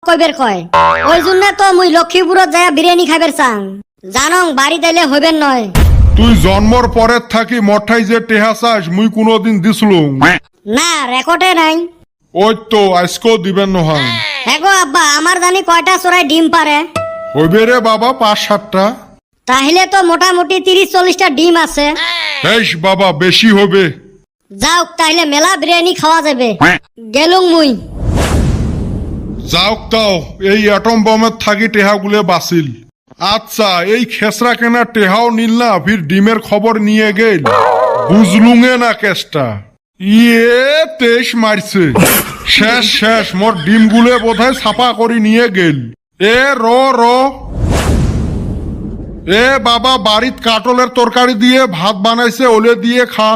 কইবের কয় ওই জন্য তো মুই লক্ষ্মীপুরত যায় বিরিয়ানি খাইবের চাং জানং বাড়ি দিলে হইবেন নয়। তুই জন্মর পরের থাকি মঠাই যে টেহা চাস মুই কোনোদিন দিছলুম না রেকর্ডে নাই। ওই তো আজকেও দিবেন নহান। হ্যাঁ গো আব্বা আমার জানি কয়টা চড়াই ডিম পারে? হইবে রে বাবা 5-7টা। তাহলে তো মোটামুটি 30-40টা ডিম আছে। হেস বাবা বেশি হবে। যাও তাহলে মেলা বিরিয়ানি খাওয়া যাবে। গেলুম মুই। যাওক তাও এই অ্যাটম বমের থাকি টেহাগুলো বাঁচিল। আচ্ছা এই খেসরা কেনা টেহাও নিল না ফির ডিমের খবর নিয়ে গেল বুঝলুঙে না কেসটা। ইয়ে তেইশ মারছে শেষ শেষ মোর ডিমগুলো বোধহয় ছাপা করে নিয়ে গেল। এ র এ বাবা বাড়িত কাটলের তরকারি দিয়ে ভাত বানাইছে ওলে দিয়ে খা।